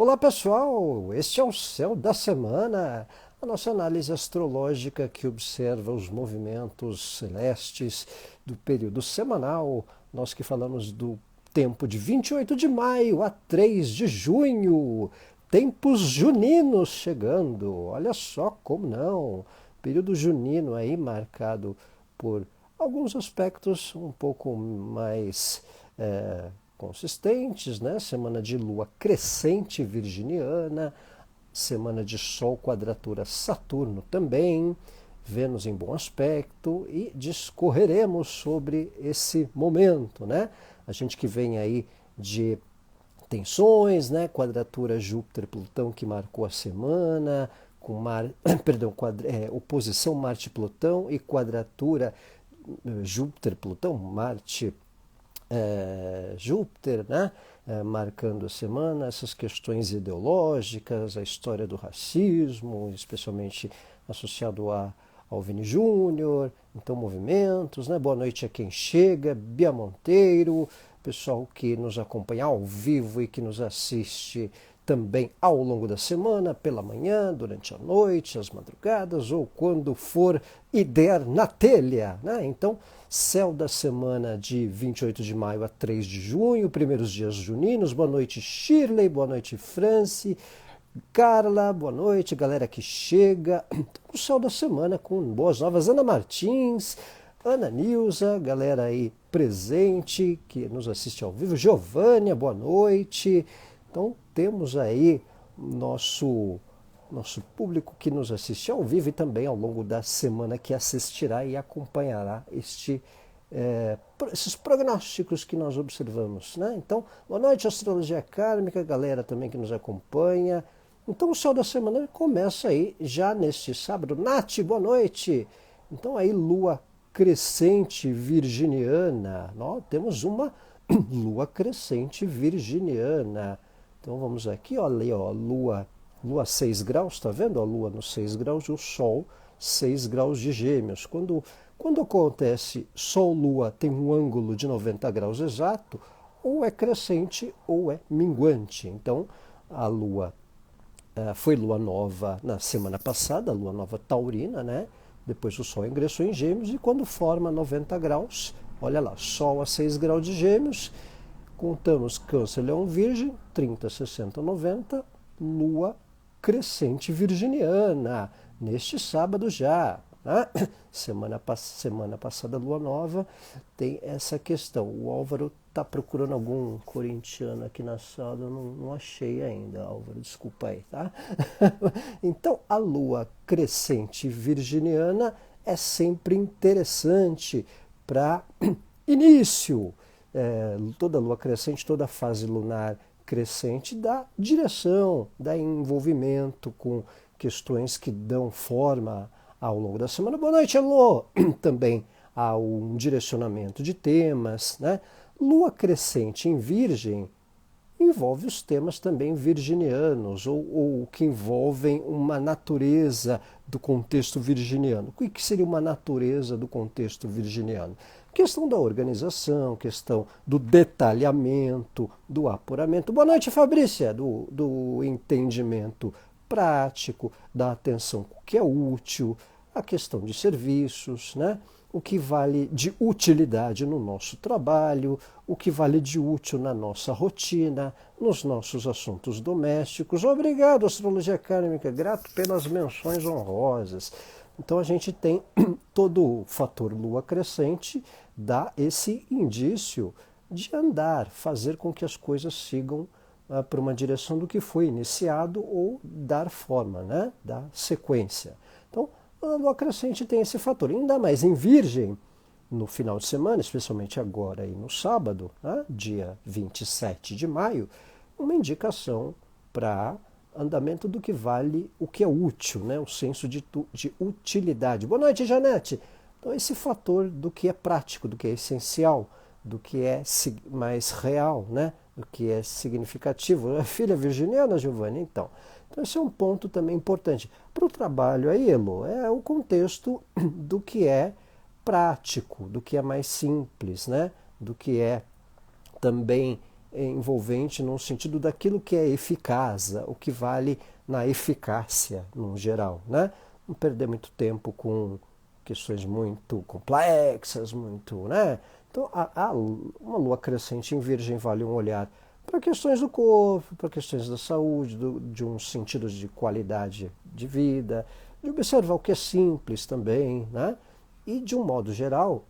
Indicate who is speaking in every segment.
Speaker 1: Olá pessoal, este é o Céu da Semana, a nossa análise astrológica que observa os movimentos celestes do período semanal. Nós que falamos do tempo de 28 de maio a 3 de junho, tempos juninos chegando, olha só como não, período junino aí marcado por alguns aspectos um pouco mais consistentes, né? Semana de lua crescente virginiana, semana de Sol quadratura Saturno também, Vênus em bom aspecto e discorreremos sobre esse momento, né? A gente que vem aí de tensões, né? Quadratura Júpiter-Plutão que marcou a semana, com oposição Marte-Plutão e quadratura Júpiter-Plutão, Marte Júpiter, né? Marcando a semana, essas questões ideológicas, a história do racismo, especialmente associado ao Vini Júnior, então movimentos, né? Boa noite a quem chega, Bia Monteiro, pessoal que nos acompanha ao vivo e que nos assiste também ao longo da semana, pela manhã, durante a noite, as madrugadas ou quando for e der na telha, né? Então, céu da semana de 28 de maio a 3 de junho, primeiros dias juninos. Boa noite, Shirley, boa noite, Franci, Carla, boa noite, galera que chega. O céu da semana com boas novas, Ana Martins, Ana Nilza, galera aí presente que nos assiste ao vivo, Giovânia, boa noite. Então temos aí nosso público que nos assiste ao vivo e também ao longo da semana que assistirá e acompanhará esses prognósticos que nós observamos, né? Então, boa noite, Astrologia Kármica, galera também que nos acompanha. Então o céu da semana começa aí já neste sábado. Nath, boa noite! Então aí lua crescente virginiana. Nós temos uma lua crescente virginiana. Então vamos aqui, olha, ó, lua 6 graus, tá vendo? A lua nos 6 graus e o sol 6 graus de Gêmeos. Quando acontece Sol-Lua tem um ângulo de 90 graus exato, ou é crescente ou é minguante. Então a lua foi lua nova na semana passada, a lua nova taurina, né? Depois o Sol ingressou em Gêmeos e quando forma 90 graus, olha lá, Sol a 6 graus de Gêmeos, contamos Câncer, Leão, Virgem, 30, 60, 90, lua crescente virginiana, neste sábado já. Né? Semana passada, lua nova, tem essa questão. O Álvaro está procurando algum corintiano aqui na sala, eu não achei ainda, Álvaro, desculpa aí, tá? Então, a lua crescente virginiana é sempre interessante para início. Toda lua crescente, toda fase lunar crescente dá direção, dá envolvimento com questões que dão forma ao longo da semana. Boa noite, Elô! Também há um direcionamento de temas, né? Lua crescente em Virgem envolve os temas também virginianos, ou que envolvem uma natureza do contexto virginiano. O que seria uma natureza do contexto virginiano? Questão da organização, questão do detalhamento, do apuramento. Boa noite, Fabrícia, do entendimento prático, da atenção que é útil, a questão de serviços, né? O que vale de utilidade no nosso trabalho, o que vale de útil na nossa rotina, nos nossos assuntos domésticos. Obrigado, Astrologia Kármica, grato pelas menções honrosas. Então a gente tem todo o fator lua crescente, dá esse indício de andar, fazer com que as coisas sigam para uma direção do que foi iniciado ou dar forma, né? Dar sequência. Então, a lua crescente tem esse fator. Ainda mais em Virgem, no final de semana, especialmente agora e no sábado, né? Dia 27 de maio, uma indicação para andamento do que vale, o que é útil, né? O senso de utilidade. Boa noite, Janete! Então, esse fator do que é prático, do que é essencial, do que é mais real, né? Do que é significativo. Filha virginiana, Giovanni? Então, esse é um ponto também importante. Para o trabalho aí, Elo, é o contexto do que é prático, do que é mais simples, né? Do que é também envolvente no sentido daquilo que é eficaz, o que vale na eficácia, no geral, né? Não perder muito tempo com questões muito complexas, muito, né? Então, uma lua crescente em Virgem vale um olhar para questões do corpo, para questões da saúde, de um sentido de qualidade de vida, de observar o que é simples também, né? E, de um modo geral,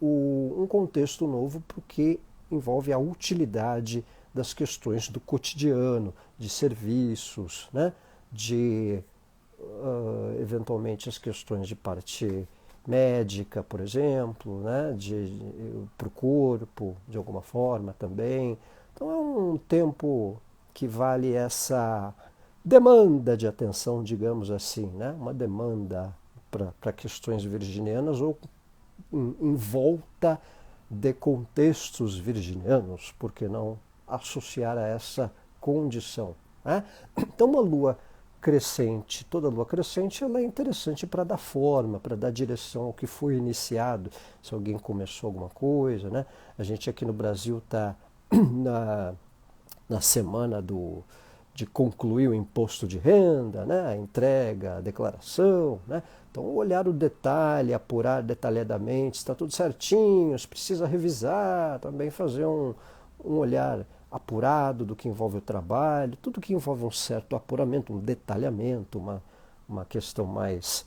Speaker 1: um contexto novo porque envolve a utilidade das questões do cotidiano, de serviços, né? De, eventualmente, as questões de parte médica, por exemplo, né? Para o corpo, de alguma forma também. Então é um tempo que vale essa demanda de atenção, digamos assim, né? Uma demanda para questões virginianas ou em volta de contextos virginianos, por que não associar a essa condição, né? Então uma lua crescente, toda lua crescente, ela é interessante para dar forma, para dar direção ao que foi iniciado, se alguém começou alguma coisa, né? A gente aqui no Brasil está na semana de concluir o imposto de renda, né? A entrega, a declaração, né? Então, olhar o detalhe, apurar detalhadamente, está tudo certinho, se precisa revisar, também fazer um olhar apurado do que envolve o trabalho, tudo que envolve um certo apuramento, um detalhamento, uma questão mais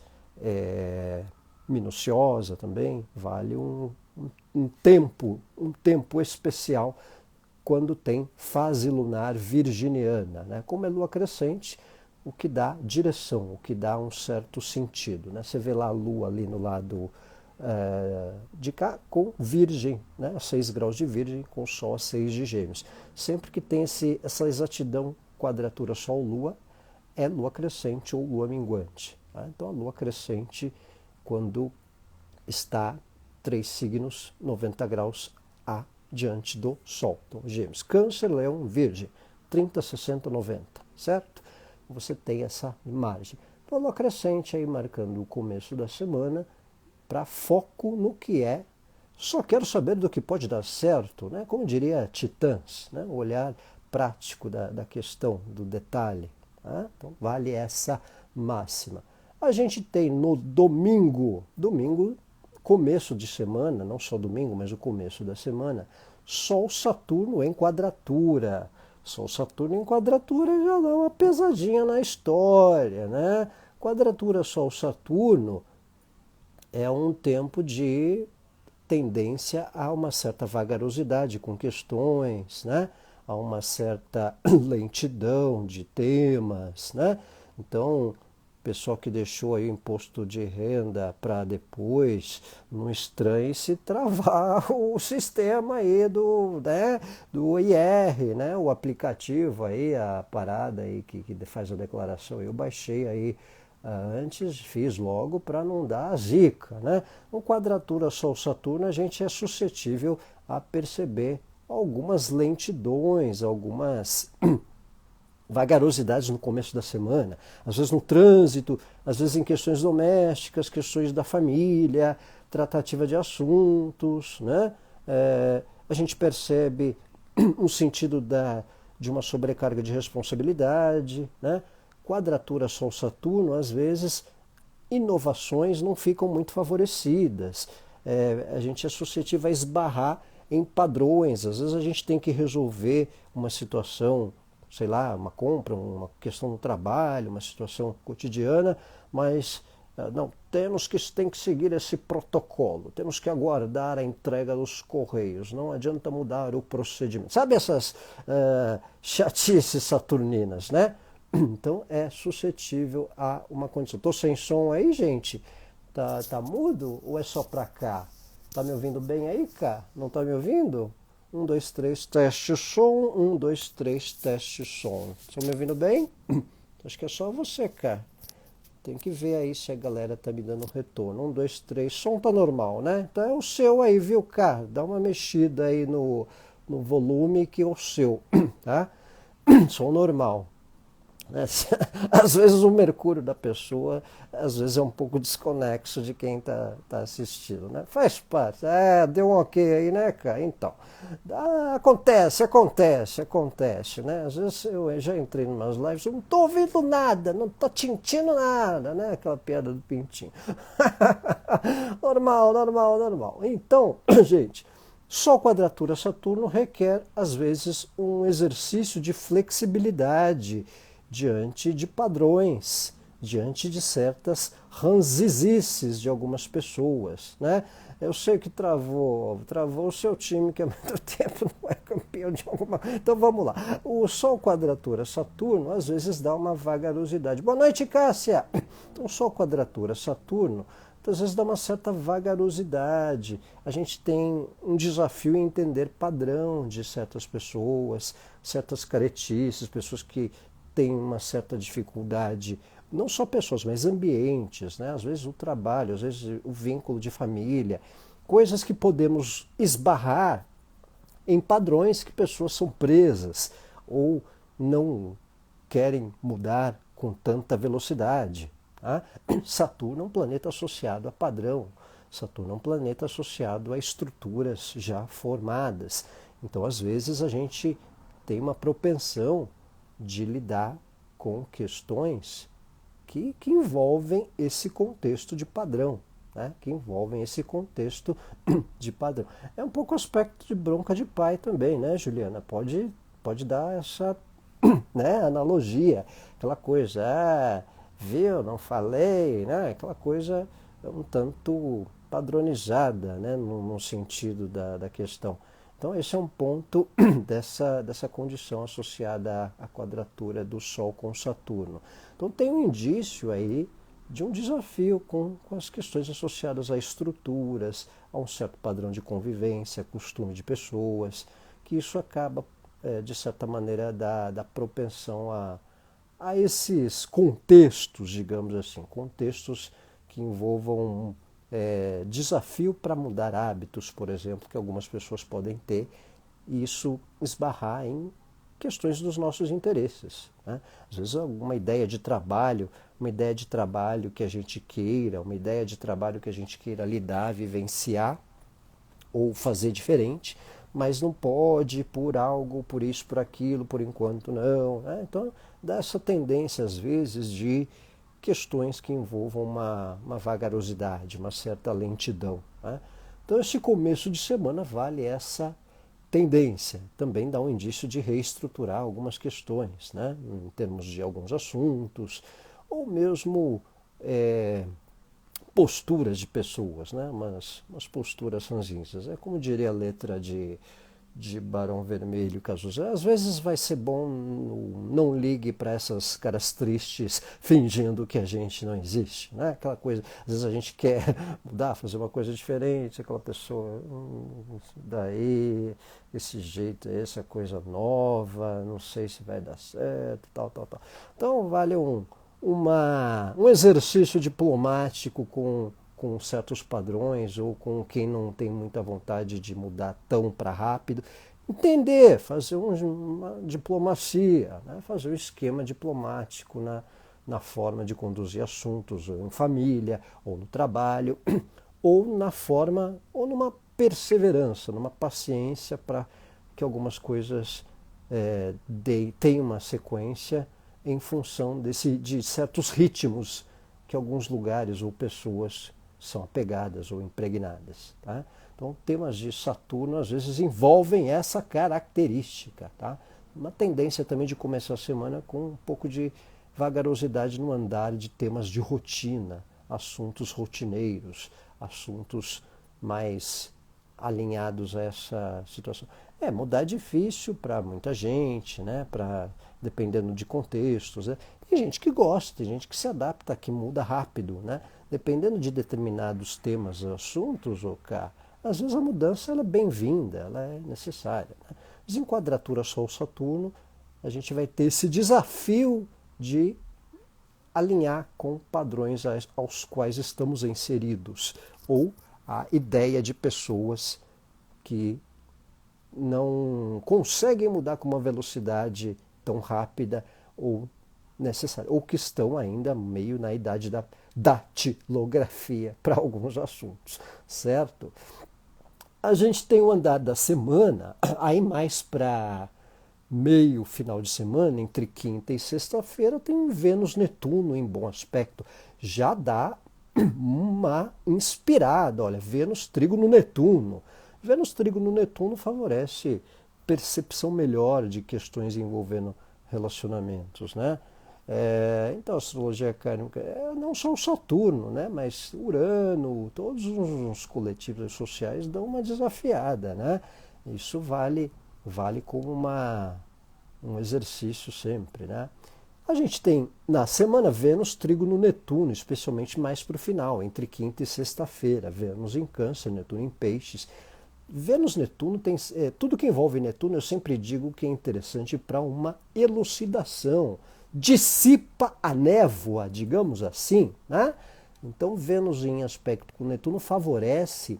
Speaker 1: minuciosa também, vale um tempo especial quando tem fase lunar virginiana, né? Como é lua crescente, o que dá direção, o que dá um certo sentido, né? Você vê lá a lua ali no lado de cá com virgem, né? A 6 graus de virgem, com o sol a 6 de gêmeos. Sempre que tem essa exatidão quadratura sol-lua, é lua crescente ou lua minguante, tá? Então a lua crescente, quando está 3 signos, 90 graus diante do Sol. Então, Gêmeos, Câncer, Leão, Virgem, 30, 60, 90, certo? Você tem essa margem. Então, a lua crescente aí marcando o começo da semana para foco no que é. Só quero saber do que pode dar certo, né? Como diria Titãs, né? O olhar prático da questão, do detalhe. Tá? Então, vale essa máxima. A gente tem no domingo, começo de semana, não só domingo, mas o começo da semana, Sol-Saturno em quadratura. Sol-Saturno em quadratura já dá uma pesadinha na história, né? Quadratura Sol-Saturno é um tempo de tendência a uma certa vagarosidade com questões, né? A uma certa lentidão de temas, né? Então, pessoal que deixou aí o imposto de renda para depois, não estranhe se travar o sistema aí do IR, né? O aplicativo aí, a parada aí que faz a declaração. Eu baixei aí antes, fiz logo para não dar a zica, né? Com quadratura Sol-Saturno a gente é suscetível a perceber algumas lentidões, algumas vagarosidades no começo da semana, às vezes no trânsito, às vezes em questões domésticas, questões da família, tratativa de assuntos, né? A gente percebe um sentido de uma sobrecarga de responsabilidade, né? Quadratura Sol-Saturno, às vezes, inovações não ficam muito favorecidas. A gente é suscetível a esbarrar em padrões, às vezes a gente tem que resolver uma situação, sei lá, uma compra, uma questão no trabalho, uma situação cotidiana, mas não, tem que seguir esse protocolo, temos que aguardar a entrega dos correios, não adianta mudar o procedimento. Sabe essas chatices saturninas, né? Então é suscetível a uma condição. Estou sem som aí, gente? Tá mudo ou é só para cá? Tá me ouvindo bem aí, cá? Não tá me ouvindo? 1, 2, 3, teste som. 1, 2, 3, teste som. Estão me ouvindo bem? Acho que é só você, cá. Tem que ver aí se a galera tá me dando retorno. 1, 2, 3, som tá normal, né? Então é o seu aí, viu, cá? Dá uma mexida aí no volume que é o seu, tá? Som normal. Né? Às vezes o mercúrio da pessoa, às vezes é um pouco desconexo de quem tá assistindo, né? Faz parte. Deu um ok aí, né, cara? Então, acontece, né? Às vezes eu já entrei em umas lives, eu não tô ouvindo nada, não tô tintindo nada, né? Aquela piada do pintinho. Normal. Então, gente, Sol quadratura Saturno requer, às vezes, um exercício de flexibilidade diante de padrões, diante de certas ranzizices de algumas pessoas, né? Eu sei que travou o seu time, que há muito tempo não é campeão de alguma coisa. Então vamos lá. O Sol quadratura Saturno, às vezes, dá uma vagarosidade. Boa noite, Cássia! Então, Sol quadratura Saturno, às vezes dá uma certa vagarosidade. A gente tem um desafio em entender padrão de certas pessoas, certas caretices, pessoas que têm uma certa dificuldade, não só pessoas, mas ambientes, né? Às vezes o trabalho, às vezes o vínculo de família, coisas que podemos esbarrar em padrões que pessoas são presas ou não querem mudar com tanta velocidade. Tá? Saturno é um planeta associado a padrão, Saturno é um planeta associado a estruturas já formadas. Então, às vezes, a gente tem uma propensão de lidar com questões que envolvem esse contexto de padrão. Né, que envolvem esse contexto de padrão. É um pouco aspecto de bronca de pai também, né, Juliana? Pode dar essa, né, analogia, aquela coisa, viu, não falei, né, aquela coisa um tanto padronizada, né, no sentido da questão. Então esse é um ponto dessa condição associada à quadratura do Sol com Saturno. Então tem um indício aí de um desafio com as questões associadas a estruturas, a um certo padrão de convivência, costume de pessoas, que isso acaba, de certa maneira, da propensão a esses contextos, digamos assim, contextos que envolvam desafio para mudar hábitos, por exemplo, que algumas pessoas podem ter, e isso esbarrar em questões dos nossos interesses. Né? Às vezes alguma ideia de trabalho, uma ideia de trabalho que a gente queira, uma ideia de trabalho que a gente queira lidar, vivenciar ou fazer diferente, mas não pode por algo, por isso, por aquilo, por enquanto não. Né? Então dá essa tendência às vezes de questões que envolvam uma vagarosidade, uma certa lentidão. Né? Então esse começo de semana vale essa tendência, também dá um indício de reestruturar algumas questões, né? Em termos de alguns assuntos, ou mesmo posturas de pessoas, né? Umas posturas ranzinzas. É como diria a letra de Barão Vermelho Cazuza. Às vezes vai ser bom, não ligue para essas caras tristes fingindo que a gente não existe, né? Aquela coisa, às vezes a gente quer mudar, fazer uma coisa diferente, aquela pessoa, daí, esse jeito, essa coisa nova, não sei se vai dar certo, tal. Então vale um exercício diplomático com certos padrões ou com quem não tem muita vontade de mudar tão para rápido, entender, fazer uma diplomacia, né? Fazer um esquema diplomático na forma de conduzir assuntos, ou em família, ou no trabalho, ou na forma, ou numa perseverança, numa paciência para que algumas coisas tenham uma sequência em função de certos ritmos que alguns lugares ou pessoas são apegadas ou impregnadas. Tá? Então, temas de Saturno às vezes envolvem essa característica. Tá? Uma tendência também de começar a semana com um pouco de vagarosidade no andar de temas de rotina, assuntos rotineiros, assuntos mais alinhados a essa situação. Mudar é difícil para muita gente, né? Dependendo de contextos. Né? Tem gente que gosta, tem gente que se adapta, que muda rápido. Né? Dependendo de determinados temas, assuntos, às vezes a mudança ela é bem-vinda, ela é necessária. Né? Mas em quadratura Sol-Saturno, a gente vai ter esse desafio de alinhar com padrões aos quais estamos inseridos, ou a ideia de pessoas que não conseguem mudar com uma velocidade tão rápida ou necessárias, ou que estão ainda meio na idade da datilografia para alguns assuntos, certo? A gente tem o andar da semana, aí mais para meio final de semana, entre quinta e sexta-feira, tem um Vênus-Netuno em bom aspecto. Já dá uma inspirada, olha, Vênus-Trígono-Netuno. Vênus-Trígono-Netuno favorece percepção melhor de questões envolvendo relacionamentos, né? Então, a astrologia kármica, não só o Saturno, né, mas Urano, todos os coletivos sociais dão uma desafiada, né? Isso vale como um exercício sempre, né? A gente tem na semana Vênus trígono Netuno, especialmente mais para o final, entre quinta e sexta-feira. Vênus em Câncer, Netuno em Peixes. Vênus-Netuno tem. Tudo que envolve Netuno eu sempre digo que é interessante para uma elucidação. Dissipa a névoa, digamos assim, né? Então, Vênus em aspecto com Netuno favorece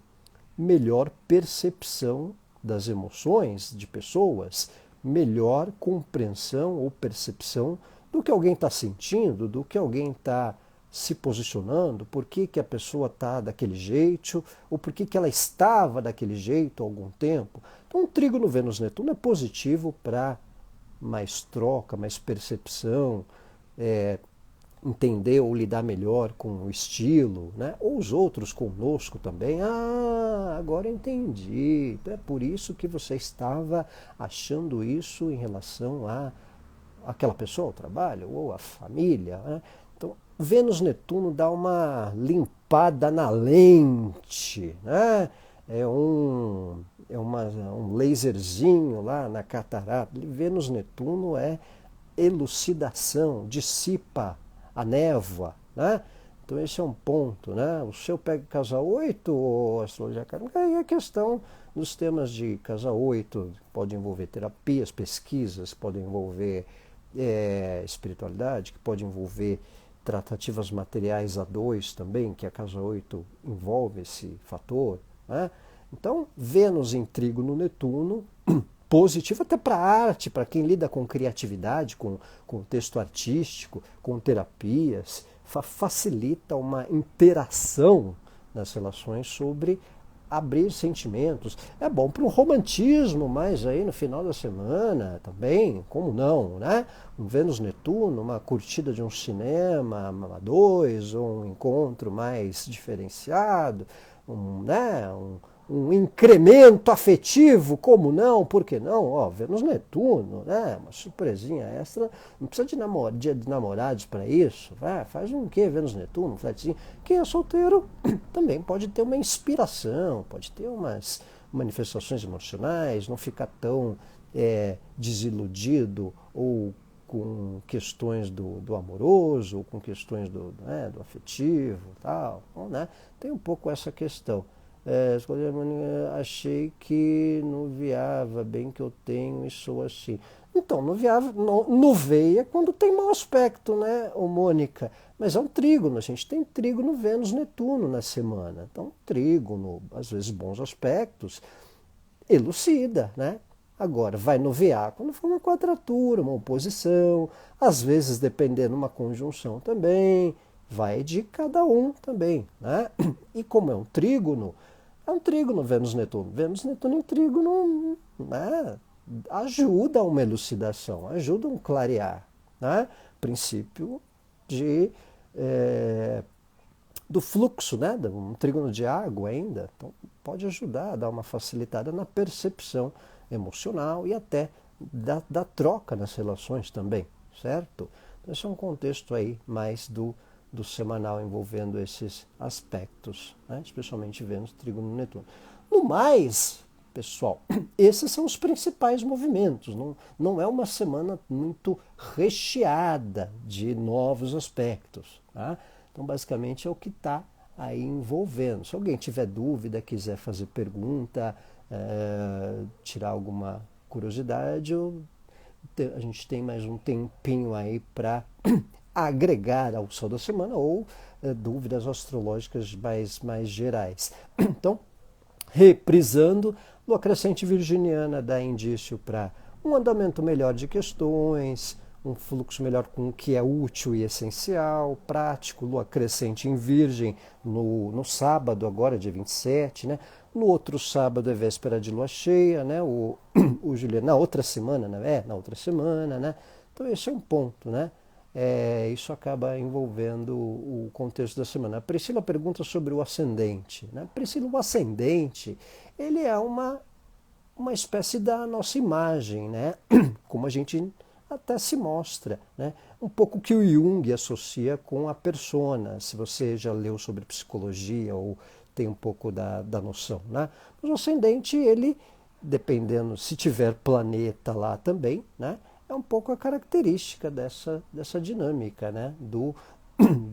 Speaker 1: melhor percepção das emoções de pessoas, melhor compreensão ou percepção do que alguém está sentindo, do que alguém está se posicionando, por que, que a pessoa está daquele jeito, ou por que, que ela estava daquele jeito há algum tempo. Então, um trígono Vênus-Netuno é positivo para mais troca, mais percepção, entender ou lidar melhor com o estilo, né? Ou os outros conosco também. Ah, agora entendi. É por isso que você estava achando isso em relação a aquela pessoa, ao trabalho, ou à família, né? Então, Vênus-Netuno dá uma limpada na lente, né? Um laserzinho lá na catarata. Vênus-Netuno é elucidação, dissipa a névoa, né? Então esse é um ponto, né? O seu pega casa 8 ou astrologia kármica, aí é questão dos temas de casa 8, pode envolver terapias, pesquisas, pode envolver espiritualidade, que pode envolver tratativas materiais a dois também, que a casa 8 envolve esse fator, né? Então, Vênus em trígono Netuno, positivo até para a arte, para quem lida com criatividade, com texto artístico, com terapias, facilita uma interação nas relações sobre abrir sentimentos. É bom para um romantismo, mas aí no final da semana também, como não, né? Um Vênus-Netuno, uma curtida de um cinema a dois, ou um encontro mais diferenciado, um incremento afetivo, como não, por que não? Ó, Vênus-Netuno, né? Uma surpresinha extra, não precisa de dia de namorados para isso, faz um quê? Vênus-Netuno, um flatzinho. Quem é solteiro também pode ter uma inspiração, pode ter umas manifestações emocionais, não ficar tão desiludido ou com questões do amoroso, ou com questões do afetivo, tal, né? Tem um pouco essa questão. Achei que nuviava bem que eu tenho e sou assim. Então, nuveia quando tem mau aspecto, né, Mônica? Mas é um trígono, a gente tem trígono Vênus-Netuno na semana. Então, trígono, às vezes bons aspectos, elucida, né? Agora, vai nuvear quando for uma quadratura, uma oposição, às vezes, dependendo uma conjunção também, vai de cada um também, né? E como é um trígono Vênus-Netuno. Vênus-Netuno em trígono, né, ajuda a uma elucidação, ajuda a um clarear, né? Princípio do fluxo, né? Um trígono de água ainda, então pode ajudar a dar uma facilitada na percepção emocional e até da troca nas relações também, certo? Então, esse é um contexto aí mais do semanal envolvendo esses aspectos, né? Especialmente Vênus, trígono, Netuno. No mais, pessoal, esses são os principais movimentos. Não é uma semana muito recheada de novos aspectos, tá? Então, basicamente, é o que está aí envolvendo. Se alguém tiver dúvida, quiser fazer pergunta, tirar alguma curiosidade, a gente tem mais um tempinho aí para agregar ao Sol da Semana ou dúvidas astrológicas mais gerais. Então, reprisando, Lua crescente virginiana dá indício para um andamento melhor de questões, um fluxo melhor com o que é útil e essencial, prático, lua crescente em Virgem no sábado, agora dia 27, né? No outro sábado é véspera de lua cheia, né? O Juliano, na outra semana, né? Na outra semana, né? Então esse é um ponto, né? Isso acaba envolvendo o contexto da semana. A Priscila pergunta sobre o ascendente, né? Priscila, o ascendente, ele é uma espécie da nossa imagem, né? Como a gente até se mostra, né? Um pouco que o Jung associa com a persona, se você já leu sobre psicologia ou tem um pouco da noção, né? Mas o ascendente, ele, dependendo, se tiver planeta lá também, né? É um pouco a característica dessa dinâmica, né?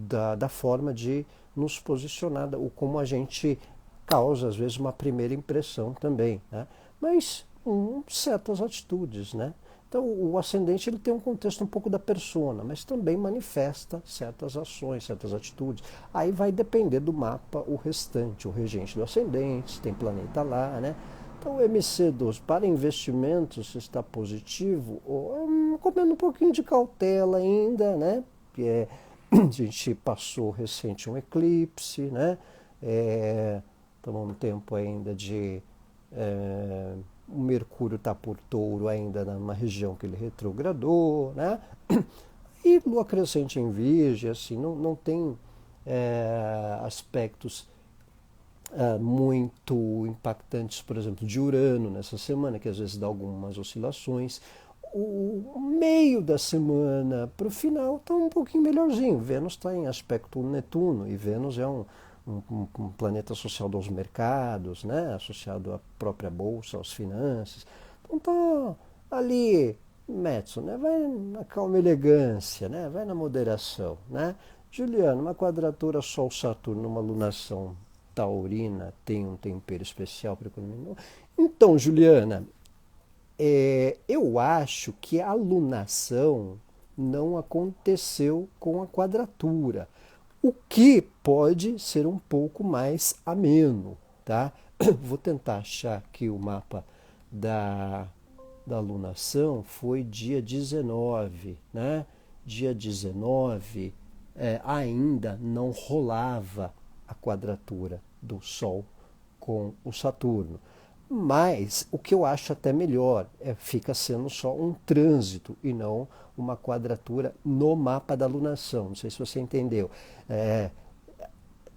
Speaker 1: Da forma de nos posicionar, ou como a gente causa, às vezes, uma primeira impressão também, né? Mas certas atitudes, né? Então, o ascendente ele tem um contexto um pouco da persona, mas também manifesta certas ações, certas atitudes. Aí vai depender do mapa o restante, o regente do ascendente, se tem planeta lá, né? Então, o MC12 para investimentos está positivo, ou, comendo um pouquinho de cautela ainda, né? Porque a gente passou recente um eclipse, né? Estamos num tempo ainda de o Mercúrio está por Touro ainda numa região que ele retrogradou, né? E Lua crescente em Virgem, assim, não tem aspectos muito impactantes, por exemplo, de Urano nessa semana, que às vezes dá algumas oscilações. O meio da semana para o final está um pouquinho melhorzinho. Vênus está em aspecto Netuno, e Vênus é um planeta associado aos mercados, né? Associado à própria bolsa, às finanças. Então está ali, Metson, né? Vai na calma elegância, né? Vai na moderação, né? Juliano, uma quadratura Sol-Saturno, uma lunação taurina, tem um tempero especial para economia? Então, Juliana, eu acho que a lunação não aconteceu com a quadratura, o que pode ser um pouco mais ameno, tá? Vou tentar achar que o mapa da, da alunação foi dia 19, né? Dia 19 ainda não rolava a quadratura do Sol com o Saturno. Mas o que eu acho até melhor fica sendo só um trânsito e não uma quadratura no mapa da lunação. Não sei se você entendeu.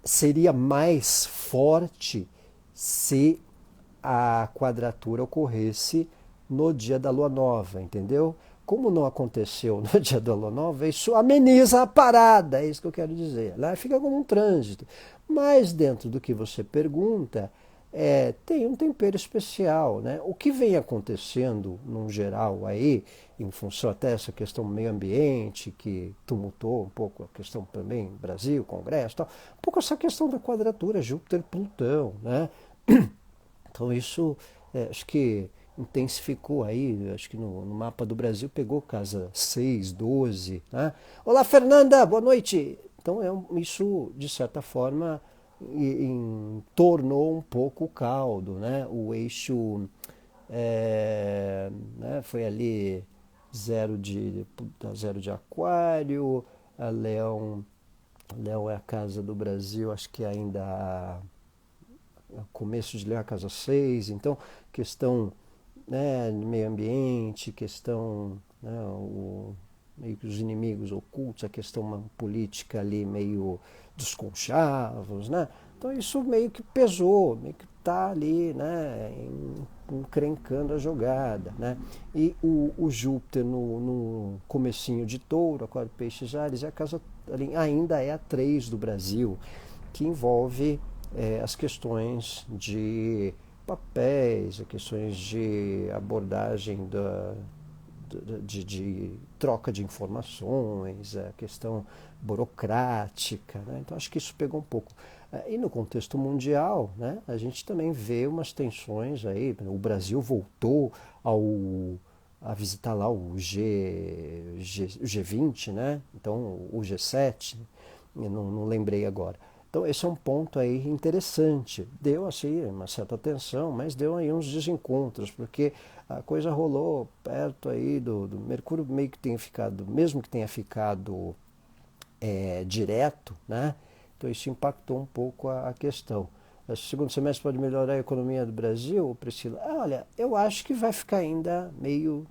Speaker 1: Seria mais forte se a quadratura ocorresse no dia da lua nova, entendeu? Como não aconteceu no dia da lua nova, isso ameniza a parada, é isso que eu quero dizer. Lá fica como um trânsito. Mas dentro do que você pergunta, tem um tempero especial, né? O que vem acontecendo, num geral, aí, em função até essa questão do meio ambiente, que tumultuou um pouco a questão também Brasil, Congresso, tal, um pouco essa questão da quadratura Júpiter-Plutão, né? Então isso, acho que intensificou aí, acho que no mapa do Brasil pegou casa 6, 12, né? Olá, Fernanda, boa noite! Então isso, de certa forma, tornou um pouco o caldo, né? O eixo né, foi ali zero de Aquário, a Leão é a casa do Brasil, acho que ainda começo de Leão é a casa 6, então questão, né, meio ambiente, questão, né, meio que os inimigos ocultos, a questão política ali meio dos conchavos, né? Então isso meio que pesou, meio que está ali, né, encrencando a jogada, né? E o Júpiter no comecinho de Touro, Aquário, Peixes, Áries, a casa ali, ainda é a 3 do Brasil, que envolve as questões de papéis, as questões de abordagem de troca de informações, a questão burocrática, né? Então acho que isso pegou um pouco. E no contexto mundial, né, a gente também vê umas tensões aí. O Brasil voltou a visitar lá o G20, né? Então o G7, eu não lembrei agora. Então esse é um ponto aí interessante. Deu assim uma certa tensão, mas deu aí uns desencontros, porque a coisa rolou perto aí do Mercúrio, meio que tenha ficado, mesmo que tenha ficado direto, né? Então isso impactou um pouco a questão. O segundo semestre pode melhorar a economia do Brasil, Priscila? Olha, eu acho que vai ficar ainda meio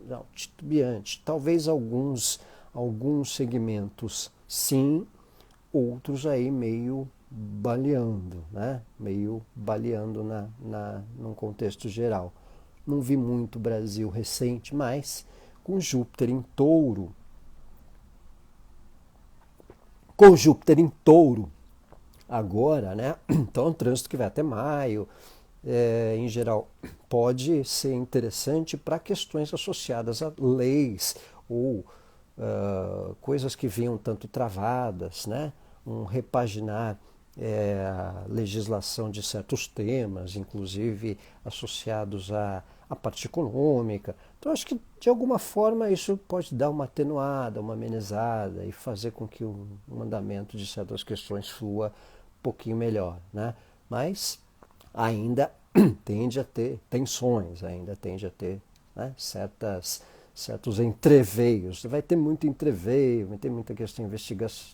Speaker 1: não, titubeante. Talvez alguns segmentos sim, outros aí meio baleando, né? Meio baleando num contexto geral. Não vi muito Brasil recente, mas com Júpiter em touro, agora, né? Então é um trânsito que vai até maio, em geral, pode ser interessante para questões associadas a leis ou coisas que vinham tanto travadas, né? Um repaginar a legislação de certos temas, inclusive associados à parte econômica. Então, acho que de alguma forma isso pode dar uma atenuada, uma amenizada e fazer com que o andamento de certas questões flua um pouquinho melhor, né? Mas ainda tende a ter tensões, ainda tende a ter, né, certos entreveios. Vai ter muito entreveio, vai ter muita questão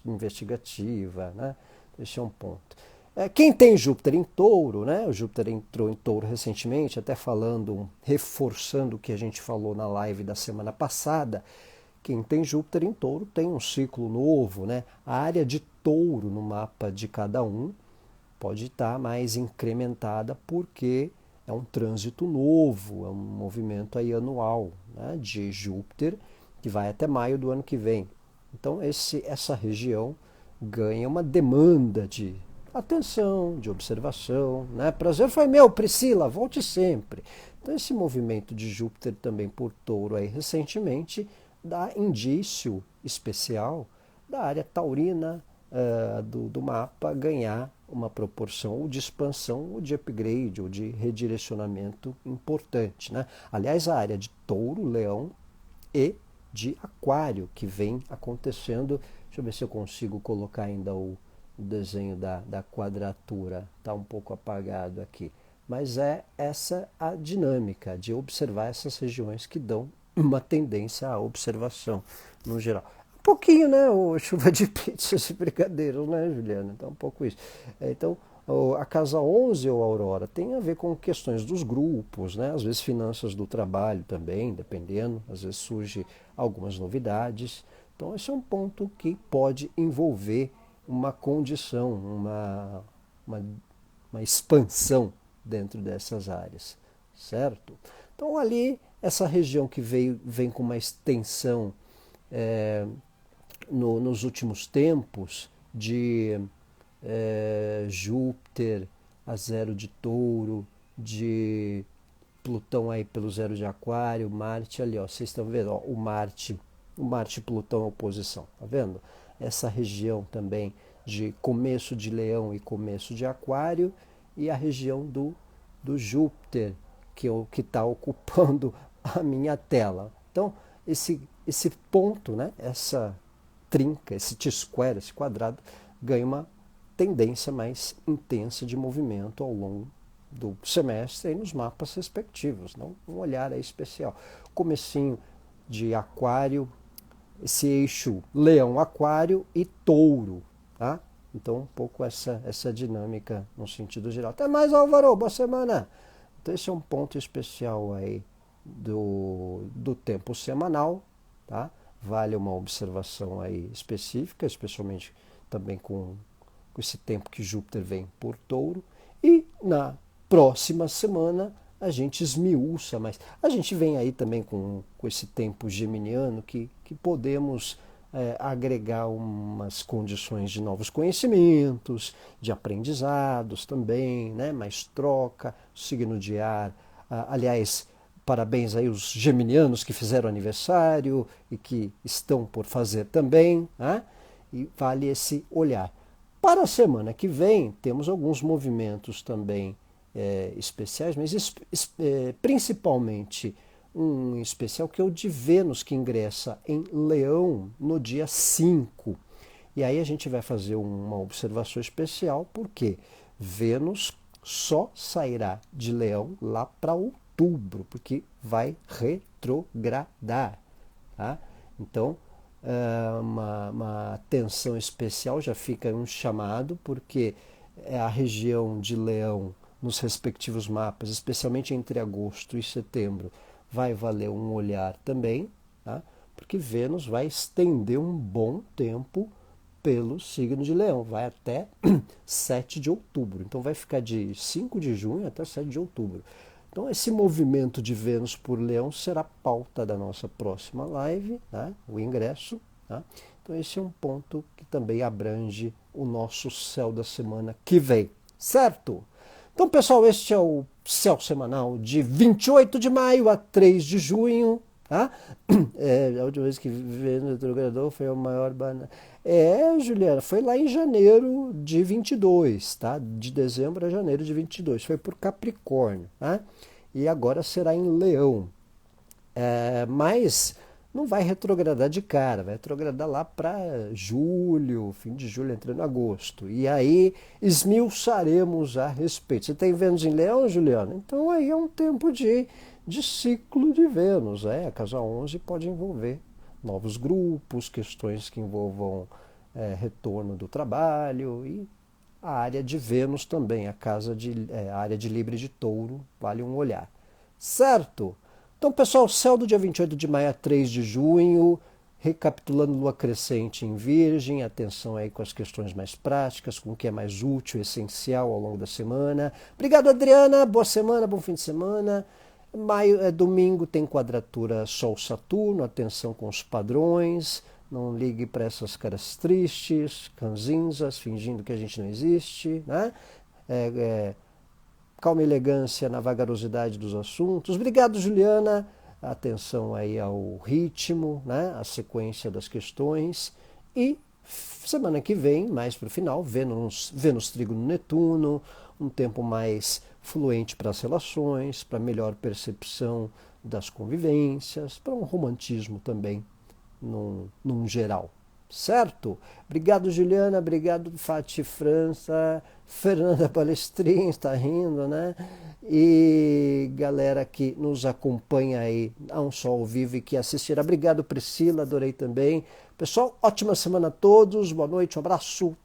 Speaker 1: investigativa, né? Esse é um ponto. Quem tem Júpiter em touro, né? O Júpiter entrou em touro recentemente, até falando, reforçando o que a gente falou na live da semana passada. Quem tem Júpiter em touro tem um ciclo novo, né? A área de touro no mapa de cada um pode estar mais incrementada porque é um trânsito novo, é um movimento aí anual, né, de Júpiter que vai até maio do ano que vem. Então essa região ganha uma demanda de atenção, de observação, né? Prazer foi meu, Priscila, volte sempre. Então esse movimento de Júpiter também por touro aí recentemente dá indício especial da área taurina do mapa ganhar uma proporção ou de expansão ou de upgrade ou de redirecionamento importante, né? Aliás, a área de touro, leão e de aquário que vem acontecendo. Deixa eu ver se eu consigo colocar ainda o desenho da quadratura. Está um pouco apagado aqui. Mas é essa a dinâmica de observar essas regiões que dão uma tendência à observação no geral. Um pouquinho, né? O chuva de pizzas e brigadeiros, né, Juliana? Então, um pouco isso. Então, a casa 11 ou Aurora tem a ver com questões dos grupos, né? Às vezes finanças do trabalho também, dependendo. Às vezes surge algumas novidades. Então, esse é um ponto que pode envolver uma condição, uma expansão dentro dessas áreas, certo? Então, ali, essa região que vem com uma extensão nos últimos tempos de Júpiter a zero de touro, de Plutão aí pelo zero de aquário, Marte ali, ó, vocês estão vendo, ó, o Marte e Plutão em oposição, tá vendo? Essa região também de começo de Leão e começo de Aquário e a região do Júpiter que está ocupando a minha tela. Então, esse ponto, né, essa trinca, esse T-square, esse quadrado, ganha uma tendência mais intensa de movimento ao longo do semestre e nos mapas respectivos. Não? Um olhar aí especial. Comecinho de Aquário, esse eixo Leão-Aquário e Touro. Tá? Então, um pouco essa dinâmica no sentido geral. Até mais, Álvaro. Boa semana. Então, esse é um ponto especial aí do tempo semanal. Tá? Vale uma observação aí específica, especialmente também com esse tempo que Júpiter vem por touro. E na próxima semana a gente esmiuça, mas a gente vem aí também com esse tempo geminiano que podemos agregar umas condições de novos conhecimentos, de aprendizados também, né? Mais troca, signo de ar. Aliás, parabéns aí os geminianos que fizeram aniversário e que estão por fazer também, né? E vale esse olhar. Para a semana que vem, temos alguns movimentos também especiais, mas principalmente um especial que é o de Vênus, que ingressa em Leão no dia 5. E aí a gente vai fazer uma observação especial, porque Vênus só sairá de Leão lá para outubro. outubro, porque vai retrogradar. Tá? Então, uma atenção especial, já fica um chamado, porque a região de Leão, nos respectivos mapas, especialmente entre agosto e setembro, vai valer um olhar também, tá? Porque Vênus vai estender um bom tempo pelo signo de Leão, vai até 7 de outubro. Então vai ficar de 5 de junho até 7 de outubro. Então esse movimento de Vênus por Leão será pauta da nossa próxima live, né? O ingresso. Tá? Então esse é um ponto que também abrange o nosso céu da semana que vem, certo? Então, pessoal, este é o céu semanal de 28 de maio a 3 de junho. Tá? A última vez que Vênus retrogradou foi a maior banana. Juliana, foi lá em janeiro de 22, tá? De dezembro a janeiro de 22. Foi por Capricórnio, tá? E agora será em Leão. Mas não vai retrogradar de cara, vai retrogradar lá para julho, fim de julho, entrando em agosto. E aí esmiuçaremos a respeito. Você tem Vênus em Leão, Juliana? Então aí é um tempo de ciclo de Vênus. A casa 11 pode envolver novos grupos, questões que envolvam retorno do trabalho e a área de Vênus também, a área de Libra e de Touro, vale um olhar. Certo? Então, pessoal, céu do dia 28 de maio a 3 de junho, recapitulando lua crescente em Virgem, atenção aí com as questões mais práticas, com o que é mais útil, essencial ao longo da semana. Obrigado, Adriana, boa semana, bom fim de semana. Domingo tem quadratura Sol-Saturno, atenção com os padrões, não ligue para essas caras tristes, ranzinzas, fingindo que a gente não existe, né? Calma e elegância na vagarosidade dos assuntos. Obrigado, Juliana. Atenção aí ao ritmo, né? A sequência das questões. E semana que vem, mais para o final, Vênus trígono Netuno, um tempo mais fluente para as relações, para melhor percepção das convivências, para um romantismo também, num geral. Certo? Obrigado, Juliana. Obrigado, Fati França. Fernanda Palestrin está rindo, né? E galera que nos acompanha aí, não só ao vivo e que assistirá. Obrigado, Priscila. Adorei também. Pessoal, ótima semana a todos. Boa noite, um abraço.